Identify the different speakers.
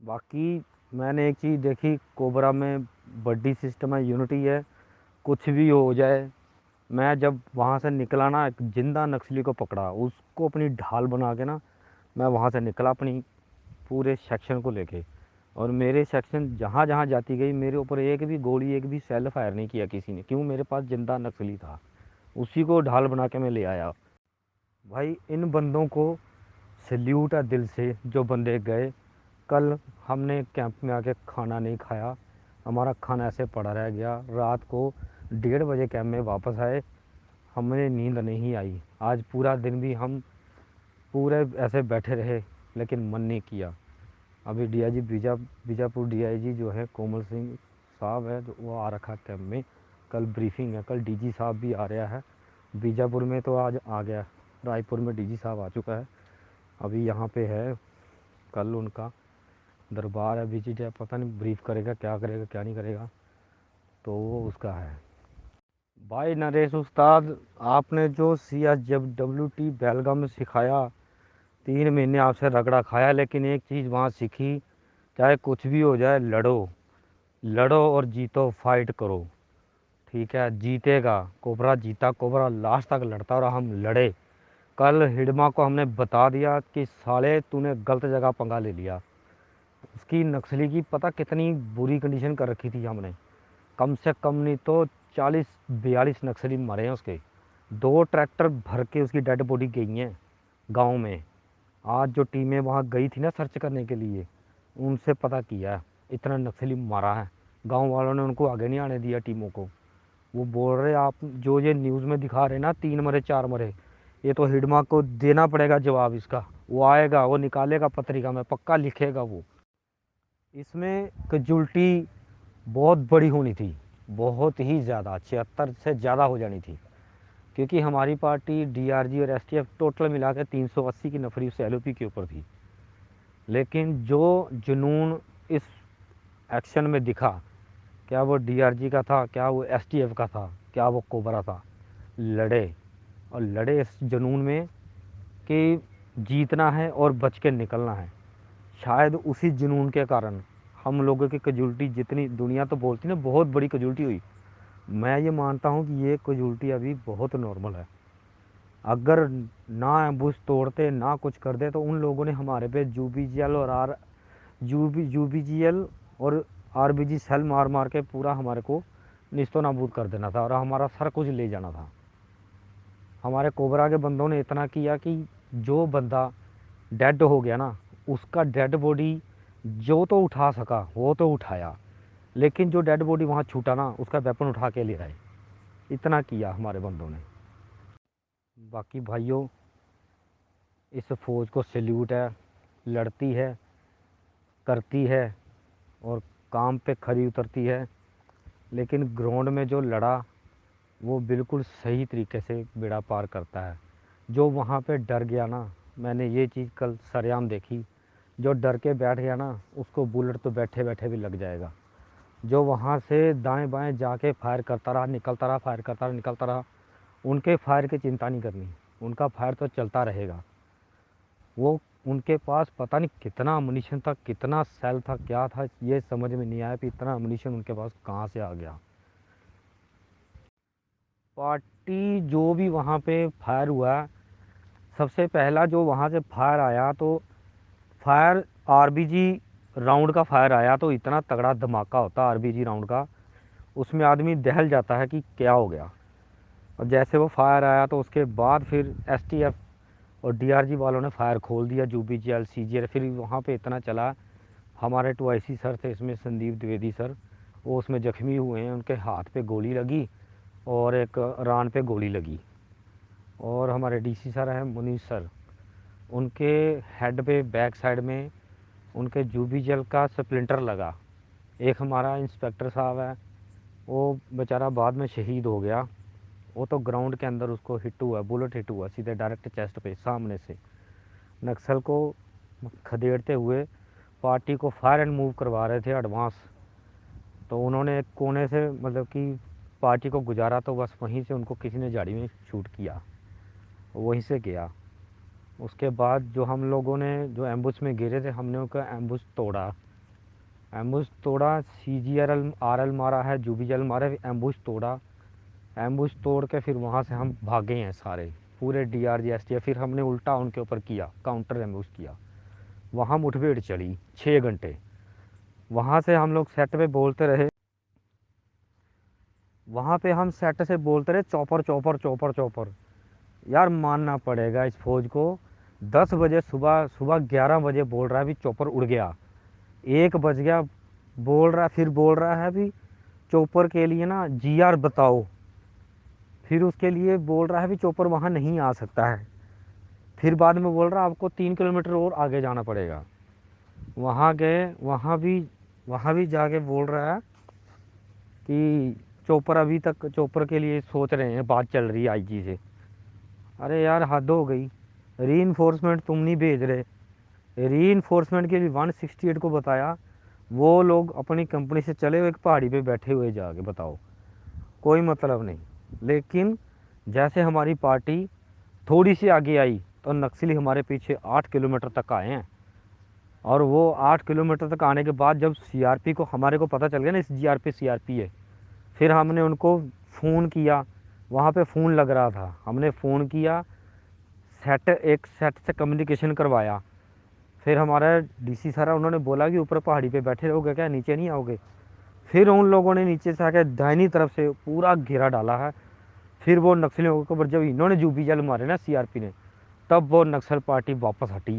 Speaker 1: बाकी मैंने एक चीज़ देखी, कोबरा में बड्डी सिस्टम है, यूनिटी है। कुछ भी हो जाए, मैं जब वहाँ से निकला ना, एक जिंदा नक्सली को पकड़ा, उसको अपनी ढाल बना के ना मैं वहाँ से निकला अपनी पूरे सेक्शन को लेके। और मेरे सेक्शन जहाँ जहाँ जाती गई, मेरे ऊपर एक भी गोली, एक भी सेल फायर नहीं किया किसी ने। क्यों? मेरे पास जिंदा नक्सली था, उसी को ढाल बना के मैं ले आया। भाई इन बंदों को सल्यूट है दिल से, जो बंदे गए। कल हमने कैंप में आके खाना नहीं खाया, हमारा खाना ऐसे पड़ा रह गया। रात को 1:30 बजे कैंप में वापस आए, हमें नींद नहीं आई। आज पूरा दिन भी हम पूरे ऐसे बैठे रहे, लेकिन मन नहीं किया। अभी डीआईजी बीजापुर डीआईजी जो है कोमल सिंह साहब है, जो वो आ रखा कैंप में। कल ब्रीफिंग है, कल डीजी साहब भी आ रहा है। बीजापुर में तो आज आ गया, रायपुर में डीजी साहब आ चुका है, अभी यहाँ पे है। कल उनका दरबार है, विजिट है, पता नहीं ब्रीफ करेगा, क्या करेगा क्या नहीं करेगा, तो वो उसका है। भाई नरेश उस्ताद, आपने जो CSWT बेलगाम में सिखाया, 3 महीने आपसे रगड़ा खाया, लेकिन एक चीज़ वहाँ सीखी, चाहे कुछ भी हो जाए, लड़ो। लड़ो और जीतो, फाइट करो। ठीक है, जीतेगा कोबरा, जीता कोबरा, लास्ट तक लड़ता। और हम लड़े। कल हिडमा को हमने बता दिया कि साले तूने गलत जगह पंगा ले लिया। उसकी नक्सली की पता कितनी बुरी कंडीशन कर रखी थी हमने। कम से कम नहीं तो 40-42 नक्सली मरे हैं उसके। 2 ट्रैक्टर भर के उसकी डेड बॉडी गई हैं गांव में। आज जो टीमें वहाँ गई थी ना सर्च करने के लिए, उनसे पता किया है, इतना नक्सली मारा है। गांव वालों ने उनको आगे नहीं आने दिया टीमों को। वो बोल रहे, आप जो ये न्यूज़ में दिखा रहे ना 3 मरे 4 मरे, ये तो हिडमा को देना पड़ेगा जवाब इसका। वो आएगा, वो निकालेगा पत्रिका में, पक्का लिखेगा वो। इसमें कैजुअल्टी बहुत बड़ी होनी थी, बहुत ही ज़्यादा, 76 से ज़्यादा हो जानी थी। क्योंकि हमारी पार्टी डीआरजी और एसटीएफ टोटल मिला के 380 की नफरी उस एलओपी के ऊपर थी। लेकिन जो जुनून इस एक्शन में दिखा, क्या वो डीआरजी का था, क्या वो एसटीएफ का था, क्या वो कोबरा था, लड़े। और लड़े इस जुनून में कि जीतना है और बच के निकलना है। शायद उसी जुनून के कारण हम लोगों की कैजुअल्टी, जितनी दुनिया तो बोलती ना बहुत बड़ी कैजुअल्टी हुई, मैं ये मानता हूँ कि ये कैजुअल्टी अभी बहुत नॉर्मल है। अगर ना एम्बुश तोड़ते, ना कुछ कर दे, तो उन लोगों ने हमारे पे यूबीजीएल और आर यूबीजीएल और आरबीजी सेल मार मार के पूरा हमारे को निस्तो नाबूद कर देना था, और हमारा सर कुछ ले जाना था। हमारे कोबरा के बंदों ने इतना किया कि जो बंदा डेड हो गया ना, उसका डेड बॉडी जो तो उठा सका वो तो उठाया, लेकिन जो डेड बॉडी वहाँ छूटा ना, उसका वेपन उठा के ले आए। इतना किया हमारे बंदों ने। बाकी भाइयों, इस फौज को सैल्यूट है, लड़ती है, करती है और काम पे खरी उतरती है। लेकिन ग्राउंड में जो लड़ा, वो बिल्कुल सही तरीके से बेड़ा पार करता है। जो वहाँ पे डर गया ना, मैंने ये चीज़ कल सरेआम देखी, जो डर के बैठ गया ना, उसको बुलेट तो बैठे बैठे भी लग जाएगा। जो वहाँ से दाएं बाएं जाके फायर करता रहा, निकलता रहा, फायर करता रहा, निकलता रहा, उनके फायर की चिंता नहीं करनी, उनका फायर तो चलता रहेगा। वो उनके पास पता नहीं कितना अमुनिशन था, कितना सेल था, क्या था, ये समझ में नहीं आया कि इतना अमुनिशन उनके पास कहाँ से आ गया। पार्टी जो भी वहाँ पे फायर हुआ, सबसे पहला जो वहाँ से फायर आया, तो फायर आरबीजी राउंड का फायर आया, तो इतना तगड़ा धमाका होता आरबीजी राउंड का, उसमें आदमी दहल जाता है कि क्या हो गया। और जैसे वो फायर आया, तो उसके बाद फिर एसटीएफ और डीआरजी वालों ने फायर खोल दिया, यूबीजीएल सीजीएल। फिर वहाँ पे इतना चला, हमारे 2 सर थे, इसमें संदीप द्विवेदी सर, वो उसमें ज़ख्मी हुए हैं, उनके हाथ पे गोली लगी और एक रान पे गोली लगी। और हमारे डीसी सर हैं मुनीष सर, उनके हेड पे बैक साइड में उनके यूबीजीएल का स्प्लिंटर लगा। एक हमारा इंस्पेक्टर साहब है, वो बेचारा बाद में शहीद हो गया। वो तो ग्राउंड के अंदर उसको हिट हुआ, बुलेट हिट हुआ सीधे डायरेक्ट चेस्ट पे सामने से। नक्सल को खदेड़ते हुए पार्टी को फायर एंड मूव करवा रहे थे एडवांस, तो उन्होंने एक कोने से मतलब कि पार्टी को गुजारा, तो बस वहीं से उनको किसी ने झाड़ी में शूट किया, वहीं से गया। उसके बाद जो हम लोगों ने जो एम्बुश में गिरे थे, हमने उनका एम्बुश तोड़ा। एम्बुश तोड़ा, CGRL RL मारा है, जुबीजल मारा है, एम्बुश तोड़ा। एम्बुश तोड़ के फिर वहाँ से हम भागे हैं सारे, पूरे DRG STF। फिर हमने उल्टा उनके ऊपर किया, काउंटर एम्बुश किया। वहाँ मुठभेड़ चली 6 घंटे। वहाँ से हम लोग सेट पे बोलते रहे, वहाँ पे हम सेट से बोलते रहे चॉपर चॉपर चॉपर चॉपर। यार मानना पड़ेगा इस फौज को। 10 बजे सुबह, सुबह 11 बजे बोल रहा है भी चॉपर उड़ गया। 1 बज गया, बोल रहा, फिर बोल रहा है भी चॉपर के लिए ना GR बताओ। फिर उसके लिए बोल रहा है भी चॉपर वहाँ नहीं आ सकता है। फिर बाद में बोल रहा है आपको 3 किलोमीटर और आगे जाना पड़ेगा। वहाँ गए, वहाँ भी जाके बोल रहा है कि चॉपर, अभी तक चॉपर के लिए सोच रहे हैं, बात चल रही है IG से। अरे यार हद हो गई। री तुम नहीं भेज रहे। री के लिए 168 को बताया, वो लोग अपनी कंपनी से चले हुए एक पहाड़ी पे बैठे हुए जाके, बताओ। कोई मतलब नहीं। लेकिन जैसे हमारी पार्टी थोड़ी सी आगे आई तो नक्सली हमारे पीछे 8 किलोमीटर तक आए हैं। और वो 8 किलोमीटर तक आने के बाद जब CRP को, हमारे को पता चल गया ना इस GR पे CRP है, फिर हमने उनको फ़ोन किया। वहाँ पे फ़ोन लग रहा था, हमने फ़ोन किया, एक सेट से कम्युनिकेशन करवाया। फिर हमारा DC सर है, उन्होंने बोला कि ऊपर पहाड़ी पे बैठे रहोगे क्या, नीचे नहीं आओगे। फिर उन लोगों ने नीचे से आके दाहिनी तरफ से पूरा घेरा डाला है। फिर वो नक्सलियों के ऊपर जब इन्होंने जूबी जल मारे ना CRP ने, तब वो नक्सल पार्टी वापस हटी है।